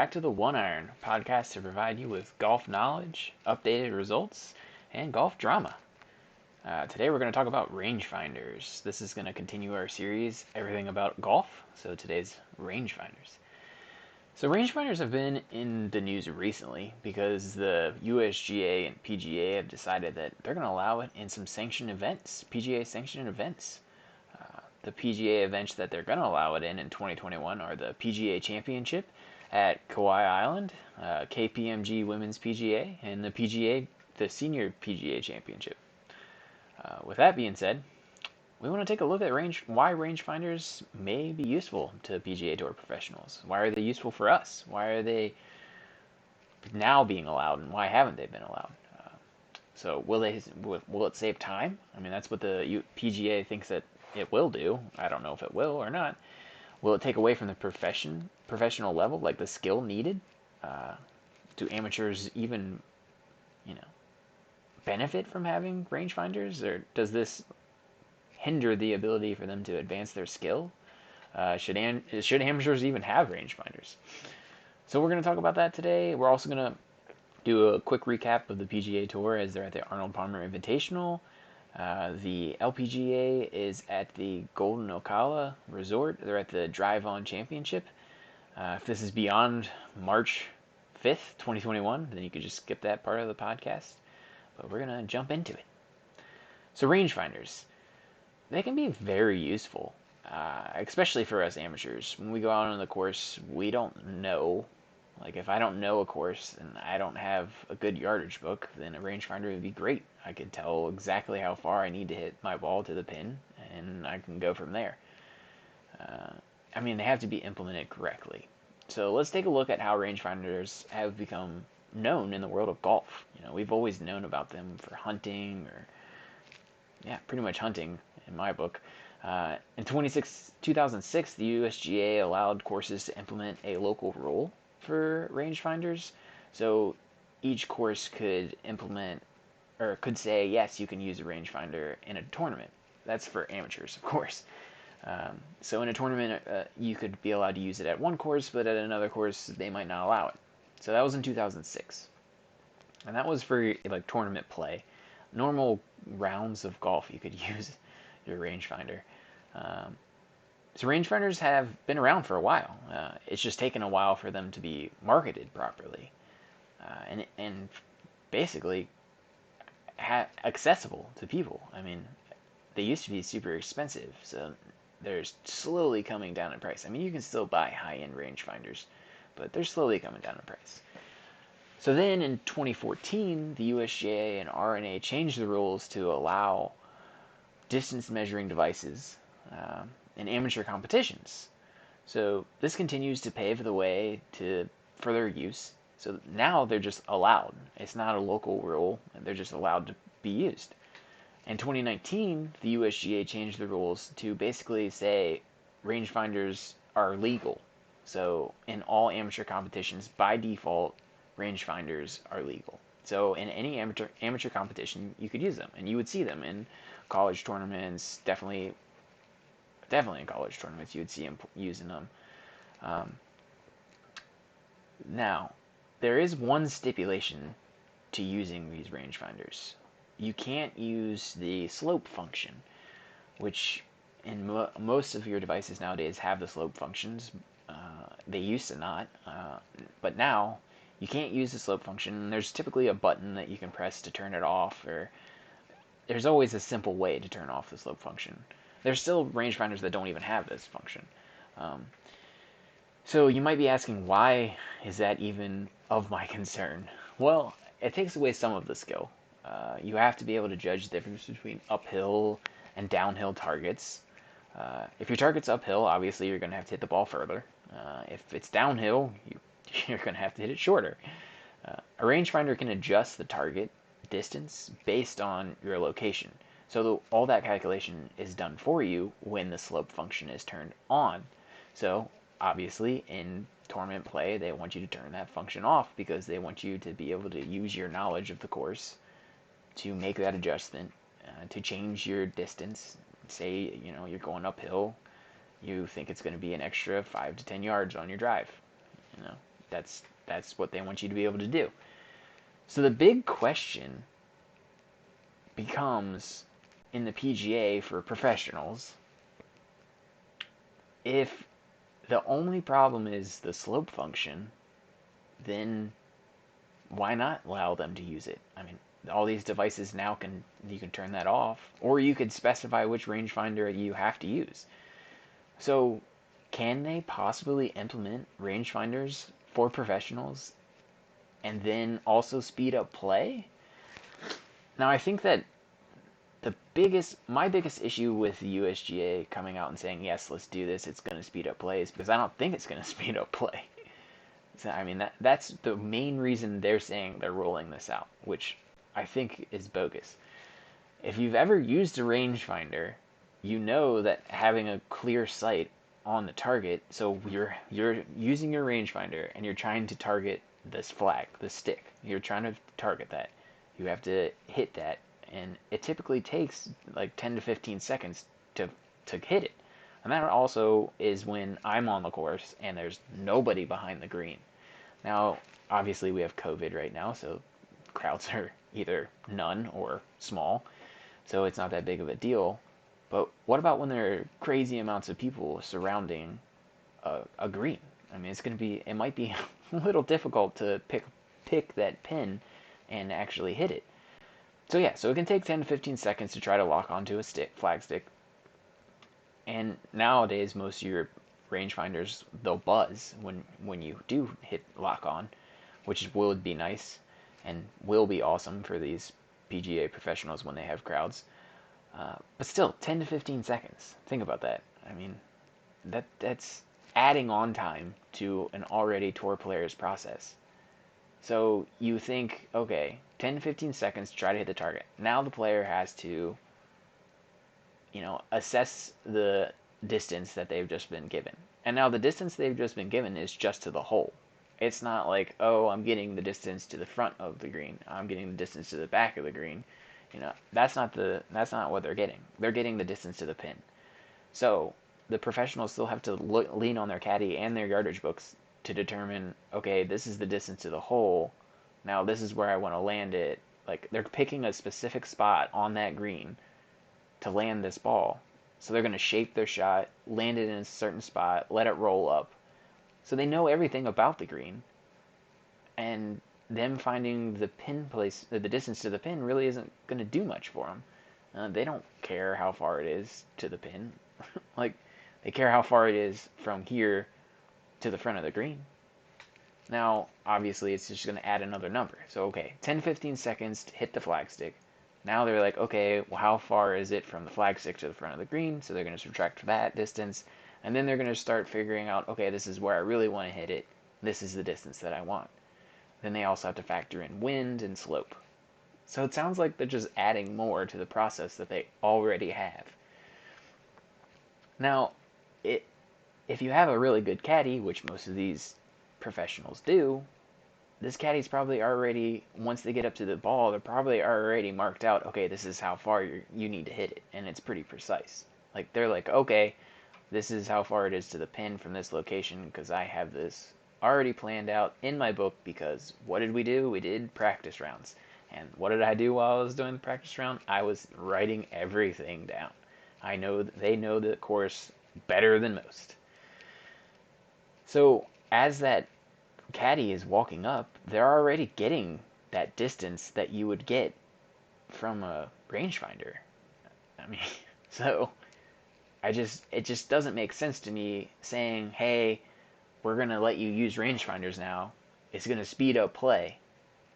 back to the One Iron podcast to provide you with golf knowledge, updated results, and golf drama. Today we're going to talk about rangefinders. This is going to continue our series, Everything About Golf. So today's rangefinders. So rangefinders have been in the news recently because the USGA and PGA have decided that they're going to allow it in some sanctioned events, PGA sanctioned events. The PGA events that they're going to allow it in 2021 are the PGA Championship at Kauai Island, KPMG Women's PGA, and the Senior PGA Championship. With that being said, we want to take a look at why rangefinders may be useful to PGA Tour professionals. Why are they useful for us? Why are they now being allowed, and why haven't they been allowed? So will it save time? I mean, that's what the PGA thinks that it will do. I don't know if it will or not. Will it take away from the professional level, like the skill needed? Do amateurs even, benefit from having rangefinders, or does this hinder the ability for them to advance their skill? Should amateurs even have rangefinders? So we're going to talk about that today. We're also going to do a quick recap of the PGA Tour as they're at the Arnold Palmer Invitational. The LPGA is at the Golden Ocala Resort. They're at the Drive On Championship. If this is beyond March 5th, 2021, then you could just skip that part of the podcast. But we're going to jump into it. So rangefinders, they can be very useful, especially for us amateurs. When we go out on the course, we don't know. Like, if I don't know a course and I don't have a good yardage book, then a rangefinder would be great. I could tell exactly how far I need to hit my ball to the pin, and I can go from there. They have to be implemented correctly. So let's take a look at how rangefinders have become known in the world of golf. We've always known about them for hunting, pretty much hunting in my book. In 2006, the USGA allowed courses to implement a local rule for rangefinders. So each course could implement, or could say, yes, you can use a rangefinder in a tournament. That's for amateurs, of course. So in a tournament, you could be allowed to use it at one course, but at another course, they might not allow it. So that was in 2006. And that was for like tournament play. Normal rounds of golf, you could use your rangefinder. So rangefinders have been around for a while. It's just taken a while for them to be marketed properly, and basically accessible to people. They used to be super expensive, so they're slowly coming down in price. You can still buy high-end rangefinders, but they're slowly coming down in price. So then in 2014, the USGA and R&A changed the rules to allow distance measuring devices in amateur competitions. So this continues to pave the way to further use. So now they're just allowed. It's not a local rule. They're just allowed to be used. In 2019, the USGA changed the rules to basically say rangefinders are legal. So in all amateur competitions, by default, rangefinders are legal. So in any amateur competition, you could use them, and you would see them in college tournaments. Definitely in college tournaments, you would see them using them. Now, there is one stipulation to using these rangefinders. You can't use the slope function, which in most of your devices nowadays have the slope functions. They used to not, but now you can't use the slope function. There's typically a button that you can press to turn it off, or there's always a simple way to turn off the slope function. There's still rangefinders that don't even have this function. So you might be asking, why is that even of my concern? Well, it takes away some of the skill. You have to be able to judge the difference between uphill and downhill targets. If your target's uphill, obviously you're going to have to hit the ball further. If it's downhill, you're going to have to hit it shorter. A rangefinder can adjust the target distance based on your location. So all that calculation is done for you when the slope function is turned on. So obviously in tournament play, they want you to turn that function off because they want you to be able to use your knowledge of the course to make that adjustment, to change your distance. Say, you're going uphill, you think it's going to be an extra 5 to 10 yards on your drive. That's what they want you to be able to do. So the big question becomes in the PGA for professionals, if the only problem is the slope function, then why not allow them to use it? I mean, all these devices now you can turn that off, or you could specify which rangefinder you have to use. So, can they possibly implement rangefinders for professionals and then also speed up play? Now, I think that my biggest issue with the USGA coming out and saying, yes, let's do this, it's going to speed up play, is because I don't think it's going to speed up play. So, I mean, that's the main reason they're saying they're rolling this out, which I think is bogus. If you've ever used a rangefinder, you know that having a clear sight on the target, so you're using your rangefinder and you're trying to target this flag, this stick. You're trying to target that. You have to hit that, and it typically takes like 10 to 15 seconds to hit it. And that also is when I'm on the course and there's nobody behind the green. Now, obviously we have COVID right now, so crowds are either none or small, so it's not that big of a deal. But what about when there are crazy amounts of people surrounding a green? I mean, it might be a little difficult to pick that pin and actually hit it. So yeah, so it can take 10 to 15 seconds to try to lock onto a flag stick. And nowadays, most of your rangefinders, they'll buzz when you do hit lock on, which would be nice and will be awesome for these PGA professionals when they have crowds. But still, 10 to 15 seconds. Think about that. I mean, that's adding on time to an already tour player's process. So you think, okay, 10 to 15 seconds to try to hit the target. Now the player has to, assess the distance that they've just been given. And now the distance they've just been given is just to the hole. It's not like, oh, I'm getting the distance to the front of the green. I'm getting the distance to the back of the green. That's not what they're getting. They're getting the distance to the pin. So the professionals still have to lean on their caddy and their yardage books to determine, okay, this is the distance to the hole. Now this is where I want to land it. Like, they're picking a specific spot on that green to land this ball. So they're going to shape their shot, land it in a certain spot, let it roll up. So they know everything about the green. And them finding the pin place, the distance to the pin, really isn't going to do much for them. They don't care how far it is to the pin. Like, they care how far it is from here to the front of the green. Now, obviously, it's just going to add another number. So, okay, 10, 15 seconds to hit the flagstick. Now they're like, okay, well, how far is it from the flagstick to the front of the green? So they're going to subtract that distance. And then they're going to start figuring out, okay, this is where I really want to hit it. This is the distance that I want. Then they also have to factor in wind and slope. So it sounds like they're just adding more to the process that they already have. Now, if you have a really good caddy, which most of these professionals do, this caddy's probably already, once they get up to the ball, they're probably already marked out, okay, this is how far you need to hit it, and it's pretty precise. Like, they're like, okay, this is how far it is to the pin from this location, because I have this already planned out in my book, because what did we do? We did practice rounds. And what did I do while I was doing the practice round? I was writing everything down. They know the course better than most. So, as that caddy is walking up, they're already getting that distance that you would get from a rangefinder. I mean, so it just doesn't make sense to me saying, hey, we're going to let you use rangefinders now. It's going to speed up play.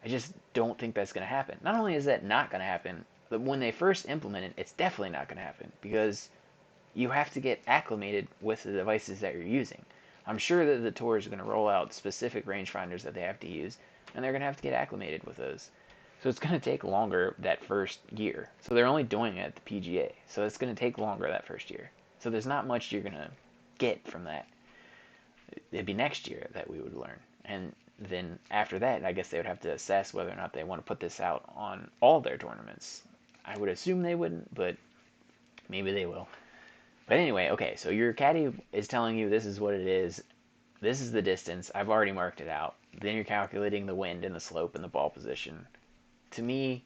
I just don't think that's going to happen. Not only is that not going to happen, but when they first implement it, it's definitely not going to happen, because you have to get acclimated with the devices that you're using. I'm sure that the tour is going to roll out specific rangefinders that they have to use, and they're going to have to get acclimated with those. So it's going to take longer that first year. So they're only doing it at the PGA. So it's going to take longer that first year. So there's not much you're going to get from that. It'd be next year that we would learn. And then after that, I guess they would have to assess whether or not they want to put this out on all their tournaments. I would assume they wouldn't, but maybe they will. But anyway, okay, so your caddy is telling you this is what it is. this is the distance. I've already marked it out. Then you're calculating the wind and the slope and the ball position. To me,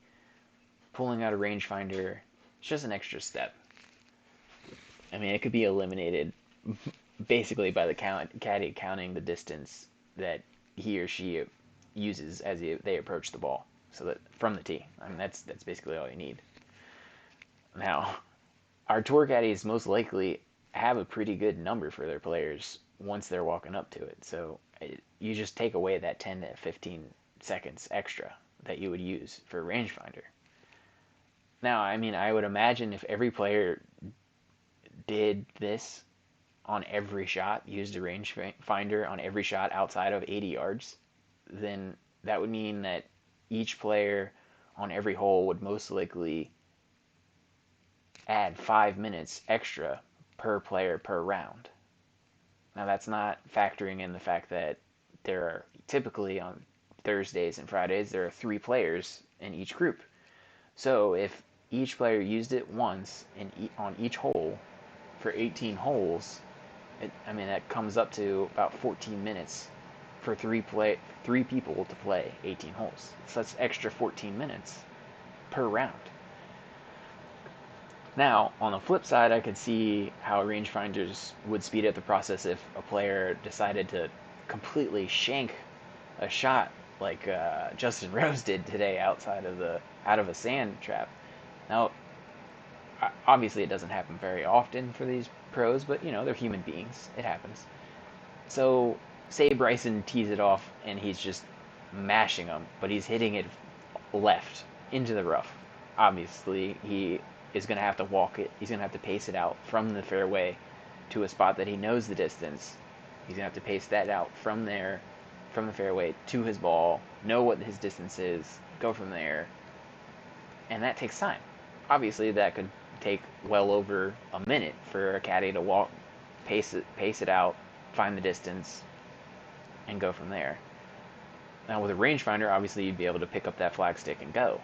pulling out a rangefinder is just an extra step. I mean, it could be eliminated basically by the caddy counting the distance that he or she uses as they approach the ball, so that from the tee. I mean, that's basically all you need. Now, our tour caddies most likely have a pretty good number for their players once they're walking up to it. So you just take away that 10 to 15 seconds extra that you would use for a rangefinder. Now, I mean, I would imagine if every player did this on every shot, used a rangefinder on every shot outside of 80 yards, then that would mean that each player on every hole would most likely add 5 minutes extra per player per round. Now, that's not factoring in the fact that there are typically on Thursdays and Fridays, there are 3 players in each group. So if each player used it once on each hole for 18 holes, that comes up to about 14 minutes for three people to play 18 holes. So that's extra 14 minutes per round. Now, on the flip side, I could see how rangefinders would speed up the process if a player decided to completely shank a shot like Justin Rose did today out of a sand trap. Now, obviously it doesn't happen very often for these pros, but they're human beings. It happens. So, say Bryson tees it off and he's just mashing them, but he's hitting it left into the rough. Obviously, he is going to have to walk it. He's going to have to pace it out from the fairway to a spot that he knows the distance. He's going to have to pace that out from there, from the fairway to his ball, know what his distance is, go from there. And that takes time. Obviously, that could take well over a minute for a caddy to walk, pace it out, find the distance, and go from there. Now, with a rangefinder, obviously, you'd be able to pick up that flagstick and go.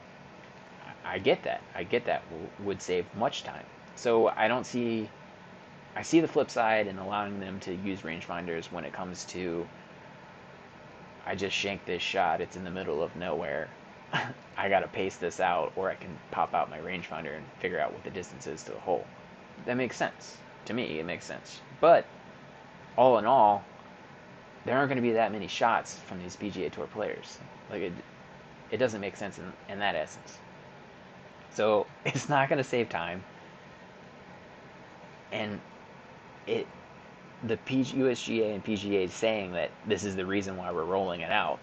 I get that would save much time. So I see the flip side in allowing them to use rangefinders when it comes to, I just shanked this shot, it's in the middle of nowhere. I gotta pace this out, or I can pop out my rangefinder and figure out what the distance is to the hole. That makes sense. To me, it makes sense. But, all in all, there aren't going to be that many shots from these PGA Tour players. Like, it doesn't make sense in that essence. So, it's not going to save time. And the USGA and PGA saying that this is the reason why we're rolling it out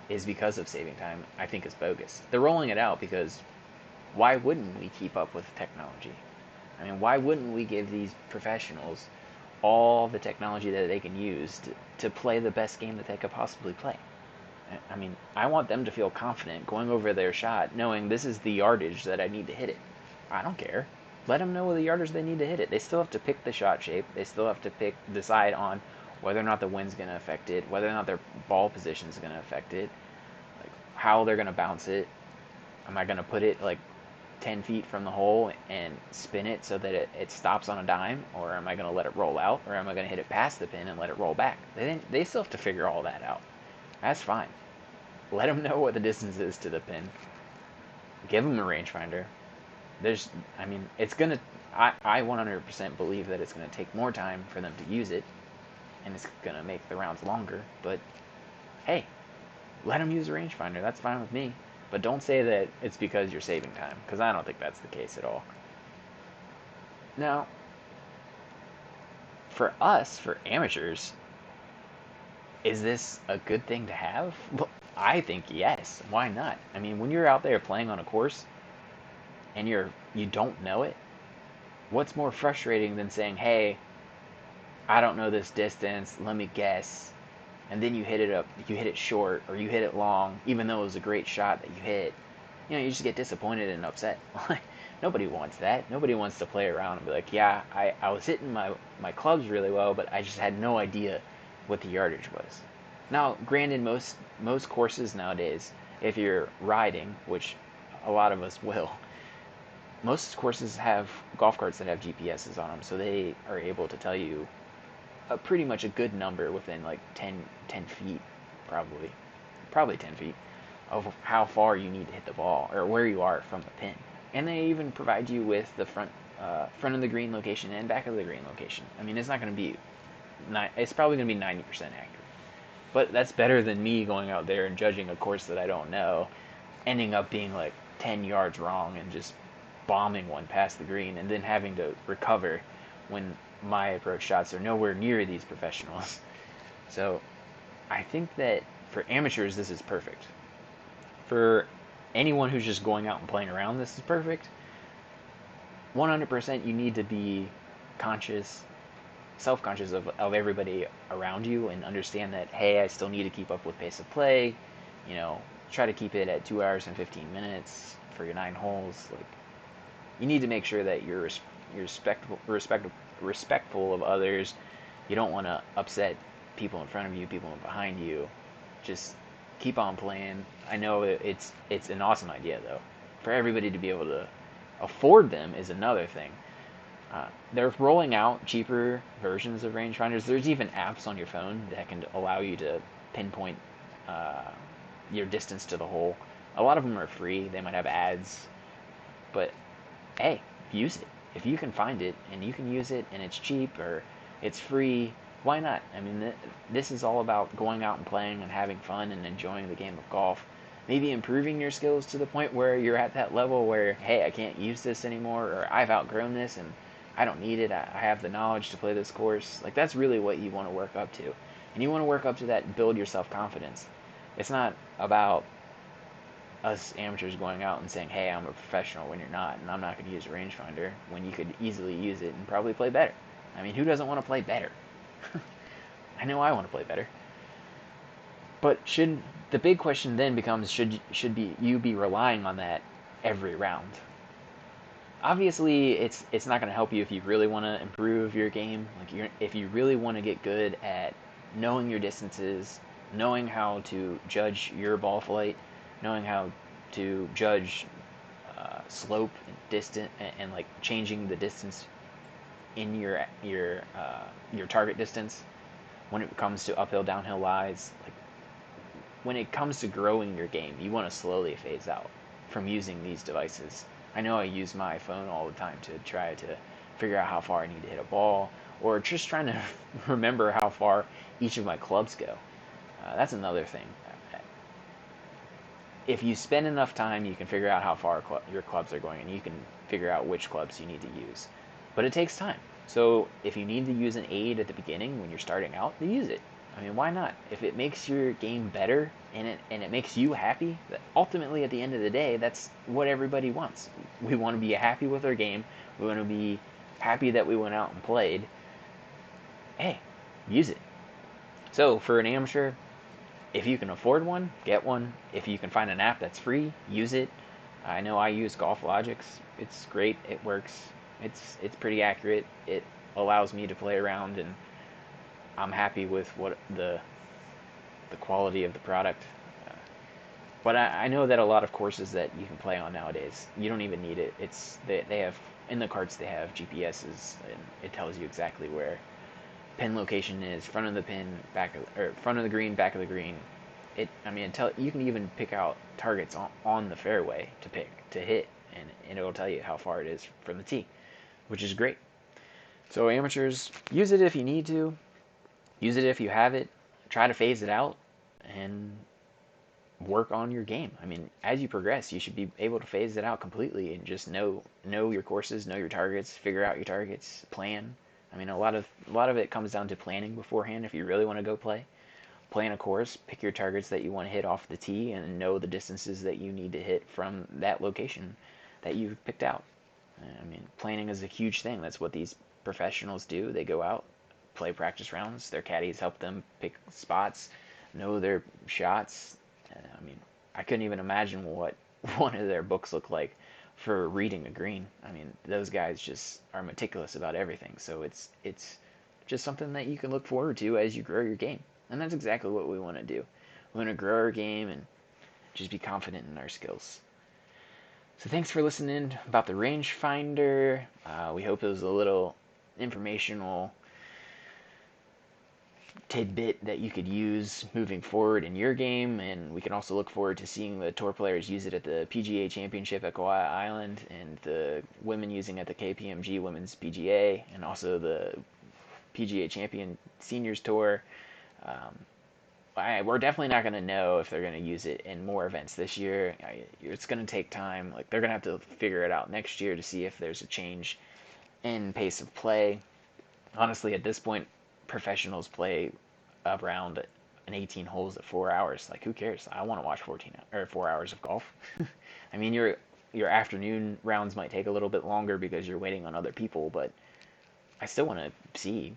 is because of saving time, I think is bogus. They're rolling it out because why wouldn't we keep up with technology? I mean, why wouldn't we give these professionals all the technology that they can use to play the best game that they could possibly play? I mean, I want them to feel confident going over their shot, knowing this is the yardage that I need to hit it. I don't care. Let them know the yardage they need to hit it. They still have to pick the shot shape. They still have to decide on whether or not the wind's going to affect it, whether or not their ball position is going to affect it, like how they're going to bounce it. Am I going to put it like 10 feet from the hole and spin it so that it stops on a dime, or am I going to let it roll out, or am I going to hit it past the pin and let it roll back? They still have to figure all that out. That's fine. Let them know what the distance is to the pin. Give them a rangefinder. It's going to, I 100% believe that it's going to take more time for them to use it, and it's going to make the rounds longer, but hey, let them use a rangefinder. That's fine with me. But don't say that it's because you're saving time, because I don't think that's the case at all. Now, for us, for amateurs, is this a good thing to have? Well, I think yes. Why not? I mean, when you're out there playing on a course and you don't know it, what's more frustrating than saying, hey, I don't know this distance, let me guess, and then you hit it short, or you hit it long, even though it was a great shot that you hit. You just get disappointed and upset. Nobody wants that. Nobody wants to play around and be like, yeah, I was hitting my clubs really well, but I just had no idea what the yardage was. Now, granted, most courses nowadays, if you're riding, which a lot of us will, most courses have golf carts that have GPSs on them, so they are able to tell you pretty much a good number within like 10 feet, probably 10 feet of how far you need to hit the ball or where you are from the pin. And they even provide you with the front of the green location and back of the green location. I mean, it's not going to be, it's probably going to be 90% accurate. But that's better than me going out there and judging a course that I don't know, ending up being like 10 yards wrong and just bombing one past the green and then having to recover when my approach shots are nowhere near these professionals. So I think that for amateurs, this is perfect. For anyone who's just going out and playing around, this is perfect. 100% you need to be conscious, self-conscious of everybody around you and understand that, hey, I still need to keep up with pace of play. You know, try to keep it at 2 hours and 15 minutes for your 9 holes. Like, you need to make sure that you're respectful of others. You don't want to upset people in front of you, people behind you. Just keep on playing. I know it's an awesome idea, though. For everybody to be able to afford them is another thing. They're rolling out cheaper versions of rangefinders. There's even apps on your phone that can allow you to pinpoint your distance to the hole. A lot of them are free. They might have ads, but hey, use it. If you can find it and you can use it and it's cheap or it's free, why not? I mean, this is all about going out and playing and having fun and enjoying the game of golf. Maybe improving your skills to the point where you're at that level where, hey, I can't use this anymore, or I've outgrown this and I don't need it. I have the knowledge to play this course. Like, that's really what you want to work up to. And you want to work up to that and build your self-confidence. It's not about us amateurs going out and saying, hey, I'm a professional, when you're not, and I'm not going to use a rangefinder, when you could easily use it and probably play better. I mean, who doesn't want to play better? I know I want to play better. But the big question then becomes, should you be relying on that every round? Obviously, it's not going to help you if you really want to improve your game. Like, if you really want to get good at knowing your distances, knowing how to judge your ball flight, knowing how to judge slope and distance, and like changing the distance in your target distance when it comes to uphill downhill lies. Like, when it comes to growing your game, you want to slowly phase out from using these devices. I know I use my phone all the time to try to figure out how far I need to hit a ball, or just trying to remember how far each of my clubs go. That's another thing. If you spend enough time, you can figure out how far your clubs are going, and you can figure out which clubs you need to use. But it takes time. So if you need to use an aid at the beginning when you're starting out, then use it. I mean, why not? If it makes your game better and it makes you happy, ultimately at the end of the day, that's what everybody wants. We want to be happy with our game. We want to be happy that we went out and played. Hey, use it. So for an amateur, if you can afford one, get one. If you can find an app that's free, use it. I know I use Golf Logics. It's great. It works. It's pretty accurate. It allows me to play around, and I'm happy with what the quality of the product. But I know that a lot of courses that you can play on nowadays, you don't even need it. They have in the carts, they have GPSs, and it tells you exactly where pin location is, front of the pin, front of the green, back of the green. You can even pick out targets on the fairway to hit, and it'll tell you how far it is from the tee, which is great. So amateurs, use it if you need to. Use it if you have it. Try to phase it out and work on your game. I mean, as you progress, you should be able to phase it out completely and just know your courses, know your targets, figure out your targets, plan. I mean, a lot of it comes down to planning beforehand. If you really want to go plan a course, pick your targets that you want to hit off the tee and know the distances that you need to hit from that location that you've picked out. I mean, planning is a huge thing. That's what these professionals do. They go out, play practice rounds. Their caddies help them pick spots, know their shots. I mean, I couldn't even imagine what one of their books looked like for reading a green. I mean, those guys just are meticulous about everything. So it's just something that you can look forward to as you grow your game. And that's exactly what we want to do. We want to grow our game and just be confident in our skills. So thanks for listening about the Rangefinder. We hope it was a little informational tidbit that you could use moving forward in your game, and we can also look forward to seeing the tour players use it at the PGA Championship at Kauai Island, and the women using it at the KPMG Women's PGA, and also the PGA Champion Seniors Tour. We're definitely not going to know if they're going to use it in more events this year. It's going to take time. Like, they're going to have to figure it out next year to see if there's a change in pace of play. Honestly, at this point, professionals play around an 18 holes at 4 hours. Like, who cares? I want to watch 4 hours of golf. I mean, your afternoon rounds might take a little bit longer because you're waiting on other people, but I still want to see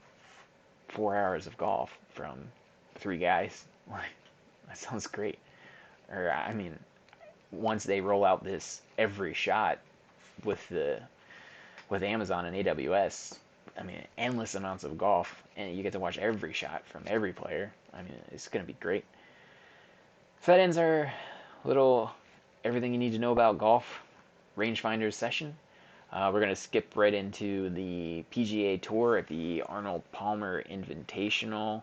4 hours of golf from 3 guys. That sounds great. Or, I mean, once they roll out this every shot with Amazon and AWS, I mean, endless amounts of golf, and you get to watch every shot from every player. I mean, it's going to be great. So that ends our little everything you need to know about golf Rangefinders session. We're going to skip right into the PGA Tour at the Arnold Palmer Invitational.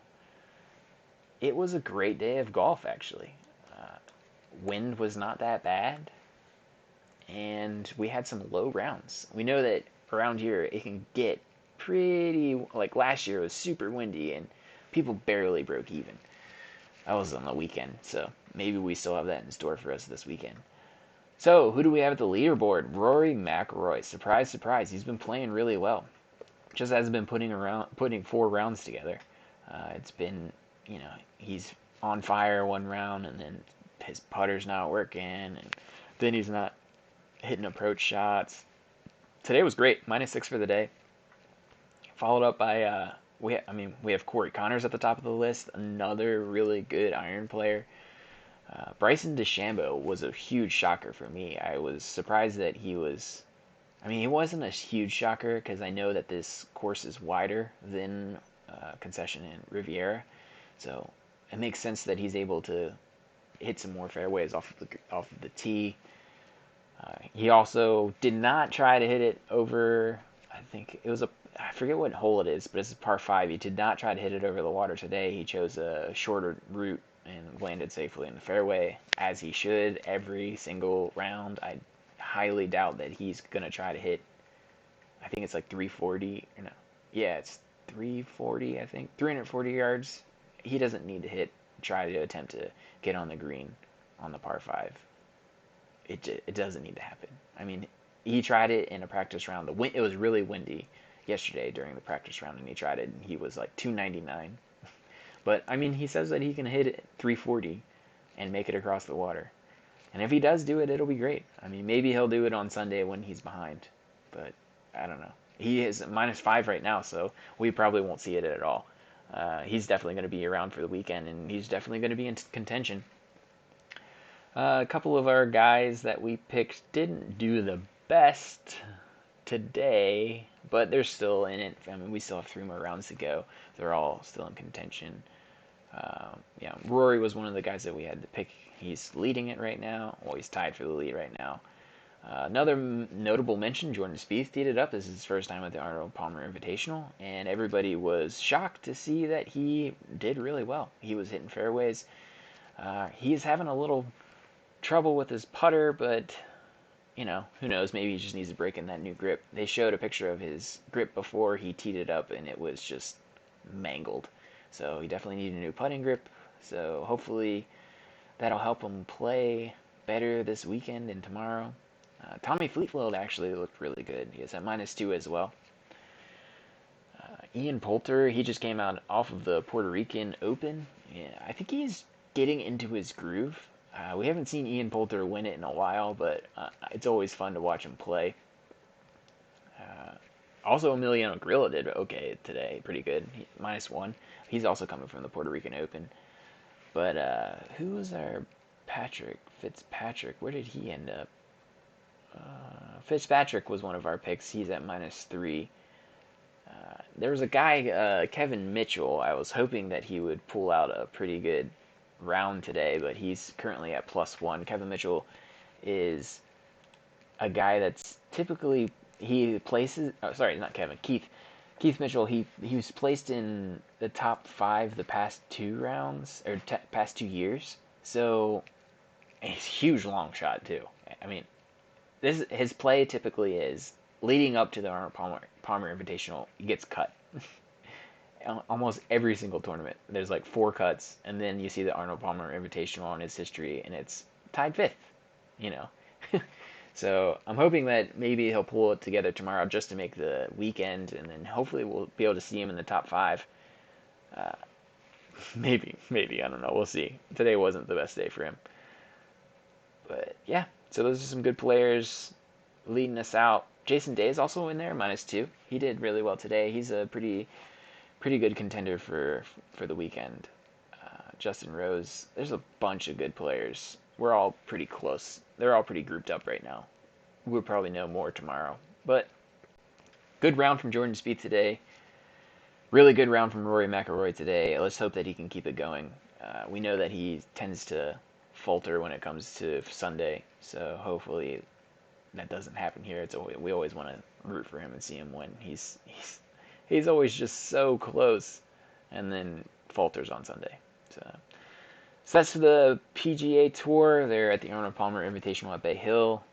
It was a great day of golf, actually. Wind was not that bad, and we had some low rounds. We know that around here it can get pretty, like last year it was super windy and people barely broke even. That was on the weekend, so maybe we still have that in store for us this weekend. So, who do we have at the leaderboard? Rory McIlroy. Surprise, surprise. He's been playing really well. Just hasn't been putting 4 rounds together. It's been, he's on fire one round, and then his putter's not working, and then he's not hitting approach shots. Today was great. -6 for the day. Followed up by we have Corey Connors at the top of the list, another really good iron player. Bryson Deshambo was a huge shocker for me. I was surprised that he was. I mean, he wasn't a huge shocker because I know that this course is wider than Concession and Riviera, so it makes sense that he's able to hit some more fairways off of the tee. He also did not try to hit it over. I forget what hole it is, but it's a par 5. He did not try to hit it over the water today. He chose a shorter route and landed safely in the fairway, as he should every single round. I highly doubt that he's going to try to hit, I think it's like 340. Or no, yeah, it's 340, I think. 340 yards. He doesn't need to try to attempt to get on the green on the par 5. It doesn't need to happen. I mean, he tried it in a practice round. It was really windy yesterday during the practice round, and he tried it, and he was like 299. But, I mean, he says that he can hit it 340 and make it across the water. And if he does do it, it'll be great. I mean, maybe he'll do it on Sunday when he's behind. But, I don't know. He is -5 right now, so we probably won't see it at all. He's definitely going to be around for the weekend, and he's definitely going to be in contention. A couple of our guys that we picked didn't do the best today, but they're still in it. I mean, we still have 3 more rounds to go. They're all still in contention. Rory was one of the guys that we had to pick. He's leading it right now. Well, he's tied for the lead right now. Another notable mention, Jordan Spieth teed it up. This is his first time at the Arnold Palmer Invitational, and everybody was shocked to see that he did really well. He was hitting fairways. He's having a little trouble with his putter, but who knows? Maybe he just needs to break in that new grip. They showed a picture of his grip before he teed it up, and it was just mangled. So he definitely needed a new putting grip. So hopefully that'll help him play better this weekend and tomorrow. Tommy Fleetwood actually looked really good. He is at -2 as well. Ian Poulter, he just came out off of the Puerto Rican Open. Yeah, I think he's getting into his groove. We haven't seen Ian Poulter win it in a while, but it's always fun to watch him play. Also, Emiliano Grillo did okay today, pretty good, -1. He's also coming from the Puerto Rican Open. But who was our Fitzpatrick? Where did he end up? Fitzpatrick was one of our picks. He's at -3. There was a guy, Kevin Mitchell. I was hoping that he would pull out a pretty good round today, but he's currently at +1. Kevin Mitchell is a guy that's typically he places. Oh, sorry, not Kevin. Keith. Keith Mitchell, he was placed in the top 5 the past 2 rounds, or past 2 years. So he's a huge long shot too. I mean, this his play typically is leading up to the Arnold Palmer Invitational. He gets cut almost every single tournament. There's like 4 cuts, and then you see the Arnold Palmer Invitational on his history, and it's tied 5th. You know. So I'm hoping that maybe he'll pull it together tomorrow just to make the weekend, and then hopefully we'll be able to see him in the top 5. Uh, maybe, I don't know. We'll see. Today wasn't the best day for him, but yeah. So those are some good players leading us out. Jason Day is also in there, -2. He did really well today. He's a pretty good contender for the weekend. Justin Rose. There's a bunch of good players. We're all pretty close. They're all pretty grouped up right now. We'll probably know more tomorrow. But good round from Jordan Spieth today. Really good round from Rory McIlroy today. Let's hope that he can keep it going. We know that he tends to falter when it comes to Sunday, so hopefully that doesn't happen here. We always want to root for him and see him win. He's always just so close, and then falters on Sunday. So that's the PGA Tour. They're at the Arnold Palmer Invitational at Bay Hill.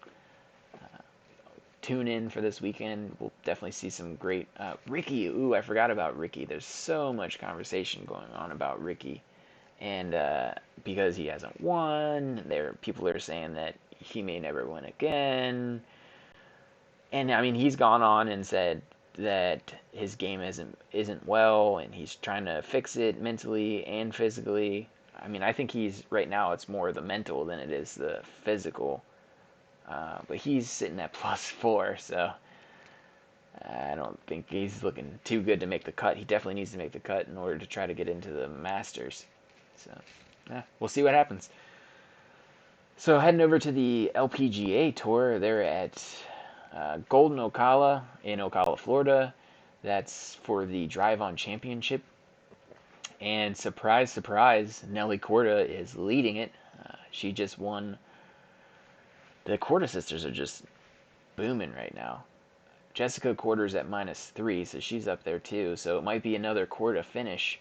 Tune in for this weekend. We'll definitely see some great Ricky. Ooh, I forgot about Ricky. There's so much conversation going on about Ricky, and because he hasn't won, people are saying that he may never win again. And I mean, he's gone on and said that his game isn't well, and he's trying to fix it mentally and physically. I mean, I think right now it's more the mental than it is the physical. But he's sitting at +4, so I don't think he's looking too good to make the cut. He definitely needs to make the cut in order to try to get into the Masters. So, yeah, we'll see what happens. So heading over to the LPGA Tour, they're at Golden Ocala in Ocala, Florida. That's for the Drive On Championship. And surprise, surprise, Nelly Korda is leading it. She just won. The Korda sisters are just booming right now. Jessica Korda's at -3, so she's up there too. So it might be another Korda finish.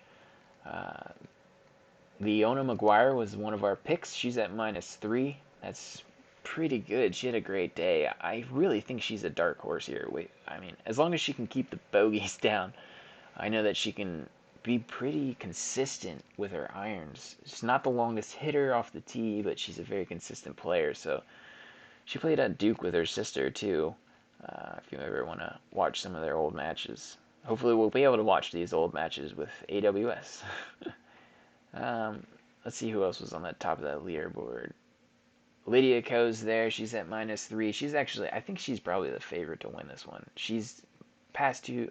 Leona Mcguire was one of our picks. She's at -3. That's pretty good. She had a great day. I really think she's a dark horse here. I mean, as long as she can keep the bogeys down, I know that she can be pretty consistent with her irons. She's not the longest hitter off the tee, but she's a very consistent player. So she played at Duke with her sister too. If you ever want to watch some of their old matches, hopefully we'll be able to watch these old matches with AWS. Let's see who else was on the top of that leaderboard. Lydia Ko's there. She's at -3. She's actually, I think she's probably the favorite to win this one. She's past so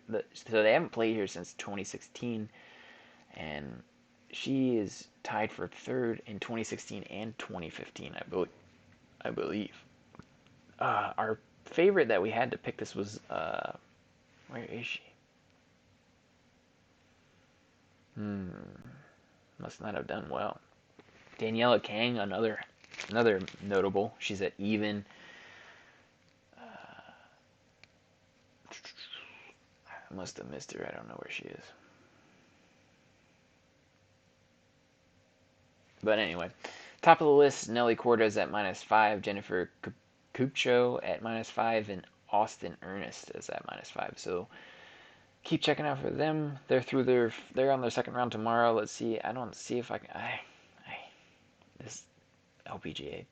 they haven't played here since 2016, and she is tied for 3rd in 2016 and 2015, I believe. Our favorite that we had to pick this was where is she? Must not have done well. Daniela Kang, another notable. She's at even. I must have missed her. I don't know where she is. But anyway, top of the list, Nelly Korda's at -5, Jennifer Kupcho at -5, and Austin Ernest is at -5. So keep checking out for them. They're on their second round tomorrow. Let's see. I don't see if I can. This LPGA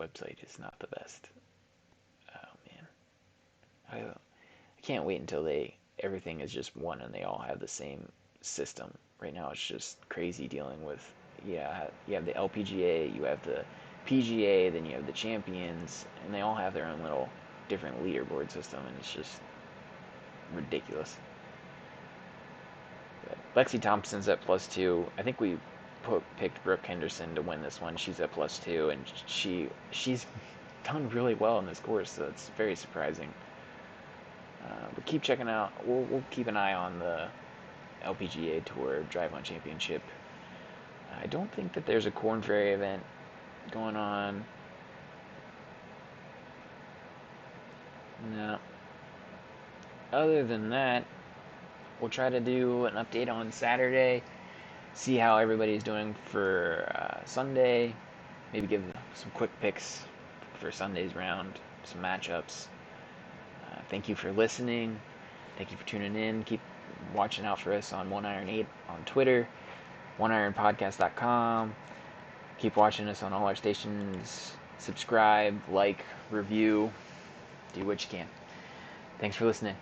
website is not the best. Oh man, I can't wait until everything is just one and they all have the same system. Right now it's just crazy dealing with. Yeah, you have the LPGA, you have the PGA, then you have the champions, and they all have their own little different leaderboard system, and it's just ridiculous. But Lexi Thompson's at +2. I think we picked Brooke Henderson to win this one. She's at +2, and she's done really well in this course, so it's very surprising. But keep checking out. We'll keep an eye on the LPGA Tour Drive On Championship. I don't think that there's a Corn Ferry event going on. No. Other than that, We'll try to do an update on Saturday, see how everybody's doing for Sunday, maybe give some quick picks for Sunday's round, some matchups. Thank you for listening. Thank you for tuning in. Keep watching out for us on 1Iron8 on Twitter, oneironpodcast.com. Keep watching us on all our stations. Subscribe, like, review, do what you can. Thanks for listening.